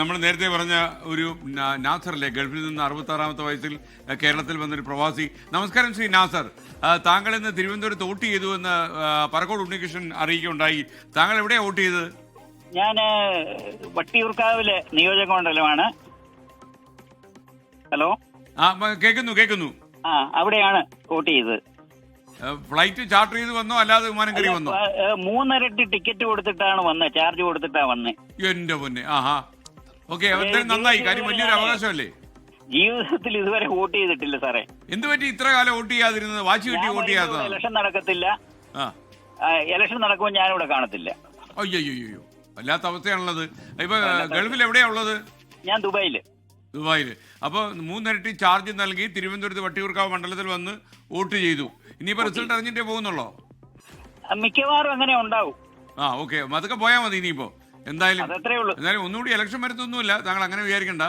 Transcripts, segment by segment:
നമ്മൾ നേരത്തെ പറഞ്ഞ ഒരു നാസറിലെ ഗൾഫിൽ നിന്ന് 66-ാമത്തെ വയസ്സിൽ കേരളത്തിൽ വന്നൊരു പ്രവാസി. നമസ്കാരം ശ്രീ നാസർ, താങ്കൾ ഇന്ന് തിരുവനന്തപുരത്ത് വോട്ട് ചെയ്തു എന്ന് പറക്കോട് ഉണ്ണികൃഷ്ണൻ അറിയിക്കുകയുണ്ടായി. താങ്കൾ എവിടെയാണ് വോട്ട് ചെയ്തത്? ഞാൻ വട്ടിയൂർക്കാവിലെ നിയോജക മണ്ഡലമാണ്. ഹലോ, കേൾക്കുന്നു. അവിടെയാണ് വോട്ട് ചെയ്തത്. ഫ്ലൈറ്റ് ചാർട്ടർ ചെയ്ത് വന്നോ അല്ലാതെ വിമാനം കയറി വന്നോ? 3 ഇരട്ടി ടിക്കറ്റ് കൊടുത്തിട്ടാണ് വന്നത്, ചാർജ് കൊടുത്തിട്ടാ വന്നേ. എന്റെ പൊന്നെ, ആഹാ, ഓക്കെ, നന്നായി. കാര്യം വലിയൊരു അവകാശമല്ലേ. ജീവിതത്തിൽ ഇതുവരെ വോട്ട് ചെയ്തിട്ടില്ല സാറേ. എന്ത് പറ്റി ഇത്ര കാലം വോട്ട് ചെയ്യാതിരുന്നത്? വാശി കിട്ടി വോട്ട് ചെയ്യാത്ത? ഇലക്ഷൻ നടക്കത്തില്ല, ഇലക്ഷൻ നടക്കുമ്പോൾ ഞാനിവിടെ കാണത്തില്ല. അയ്യോ, വല്ലാത്ത അവസ്ഥയാണുള്ളത്. ഇപ്പൊ ഗൾഫിൽ എവിടെയാ ഉള്ളത്? ഞാൻ ദുബായില്. അപ്പൊ 3 ഇരട്ടി ചാർജ് നൽകി തിരുവനന്തപുരത്ത് വട്ടിയൂർക്കാവ് മണ്ഡലത്തിൽ വന്ന് വോട്ട് ചെയ്തു. ഇനിയിപ്പോ റിസൾട്ട് അറിഞ്ഞിട്ടേ പോകുന്നുള്ളോ? മിക്കവാറും അങ്ങനെ ഉണ്ടാവും. ഓക്കെ, അതൊക്കെ പോയാ മതി. ഇനിയിപ്പോ എന്തായാലും ഒന്നുകൂടി ഇലക്ഷൻ വരുത്തൊന്നുമില്ല, താങ്കൾ അങ്ങനെ വിചാരിക്കണ്ട.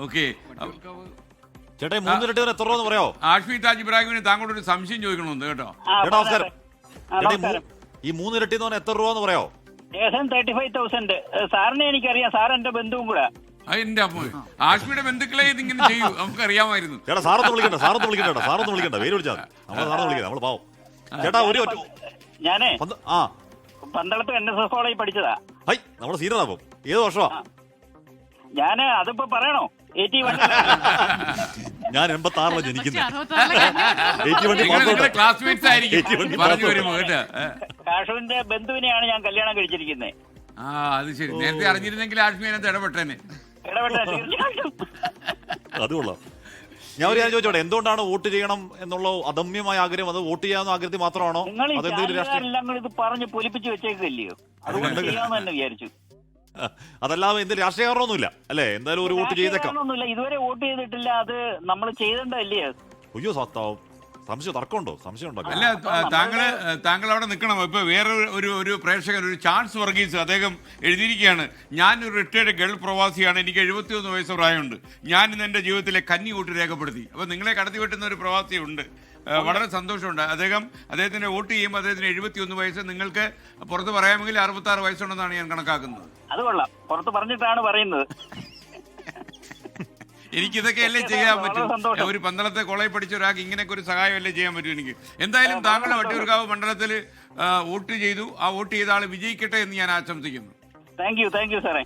ഓക്കെ, ചേട്ടാ 3 ഇരട്ടി എത്ര രൂപ പറയാമോ? ആഷ്മി താജ് ഇബ്രാഹിമിന് താങ്കളോട് ഒരു സംശയം ചോദിക്കണമെന്ന് കേട്ടോ. ഈ 3 ഇരട്ടി എന്ന് പറഞ്ഞാൽ എത്ര രൂപ എന്ന് പറയാമോ? 35,000. സാറിനെ എനിക്കറിയാം, സാർ എന്റെ ബന്ധുവും കൂടെ. എന്റെ അമ്മ, ആഷ്മിയുടെ ബന്ധുക്കളെ ഇതിങ്ങനെ ചെയ്യൂ, നമുക്ക് അറിയാമായിരുന്നു. ചേട്ടാ സാറൊന്ന് വിളിക്കണ്ട, പേര് വിളിച്ചാൽ നമ്മള് പാവം. ചേട്ടാ ഞാനേ പന്തളത്ത് NSS കോളേജിൽ പഠിച്ചതാ. നമ്മുടെ സീനിയറാ. അപ്പം ഏത് വർഷമാ? ഞാന് അതിപ്പോ പറയണോ? 81. ഞാൻ 86 ജനിക്കുന്നത്. ക്ലാസ്മേറ്റ്സ് ആയിരിക്കും. കാഷുവിന്റെ ബന്ധുവിനെയാണ് ഞാൻ കല്യാണം കഴിച്ചിരിക്കുന്നത്. അത് ശരി. നേരത്തെ അറിഞ്ഞിരുന്നെങ്കിൽ ആഷ്മി അതിനകത്ത് ഇടപെട്ടേനെ. അത് കൊള്ളാം. ഞാൻ ഒരു കാര്യം ചോദിച്ചോട്ടെ, എന്തുകൊണ്ടാണ് വോട്ട് ചെയ്യണം എന്നുള്ള അദമ്യമായ ആഗ്രഹം? അത് വോട്ട് ചെയ്യാവുന്ന ആഗ്രഹത്തിൽ മാത്രമാണോ? ഇത് പറഞ്ഞ് പൊലിപ്പിച്ച് വെച്ചേക്കില്ലയോ? അതുകൊണ്ട് ചെയ്യാമെന്ന് തന്നെ വിചാരിച്ചു. അതല്ലാതെ എന്തെങ്കിലും രാഷ്ട്രീയ കാരണമൊന്നുമില്ല അല്ലേ? എന്തായാലും ഒരു വോട്ട് ചെയ്തേക്കാം. ഇതുവരെ വോട്ട് ചെയ്തിട്ടില്ല, അത് നമ്മൾ ചെയ്തല്ലേ. അയ്യോ, തർക്കമുണ്ടോ? സംശയമുണ്ടോ? അല്ല, താങ്കൾ അവിടെ നിൽക്കണം. ഇപ്പൊ വേറെ ഒരു പ്രേക്ഷകൻ, ഒരു ചാൾസ് വർഗീസ്, അദ്ദേഹം എഴുതിയിരിക്കുകയാണ്: ഞാൻ ഒരു റിട്ടയർഡ് ഗൾഫ് പ്രവാസിയാണ്, എനിക്ക് 71 വയസ്സ് പ്രായമുണ്ട്. ഞാൻ ഇന്ന് എന്റെ ജീവിതത്തിലെ കന്നി വോട്ട് രേഖപ്പെടുത്തി. അപ്പൊ നിങ്ങളെ കടത്തിവെട്ടുന്ന ഒരു പ്രവാസിയുണ്ട്. വളരെ സന്തോഷമുണ്ട്. അദ്ദേഹത്തിന്റെ വോട്ട് ചെയ്യുമ്പോൾ അദ്ദേഹത്തിന് 71 വയസ്സ്, നിങ്ങൾക്ക് പുറത്ത് പറയാമെങ്കിൽ 66 വയസ്സുണ്ടെന്നാണ് ഞാൻ കണക്കാക്കുന്നത്. അത് കൊള്ളാം, പുറത്ത് പറഞ്ഞിട്ടാണ് പറയുന്നത്. എനിക്കിതൊക്കെയല്ലേ ചെയ്യാൻ പറ്റും. ഒരു പന്തളത്തെ കോളേജ് പഠിച്ച ഒരാൾക്ക് ഇങ്ങനെയൊക്കെ ഒരു സഹായമല്ലേ ചെയ്യാൻ പറ്റും എനിക്ക്. എന്തായാലും താങ്കൾ വട്ടിയൂർക്കാവ് മണ്ഡലത്തിൽ വോട്ട് ചെയ്തു. ആ വോട്ട് ചെയ്ത ആൾ വിജയിക്കട്ടെ എന്ന് ഞാൻ ആശംസിക്കുന്നു. താങ്ക് യു സാറേ.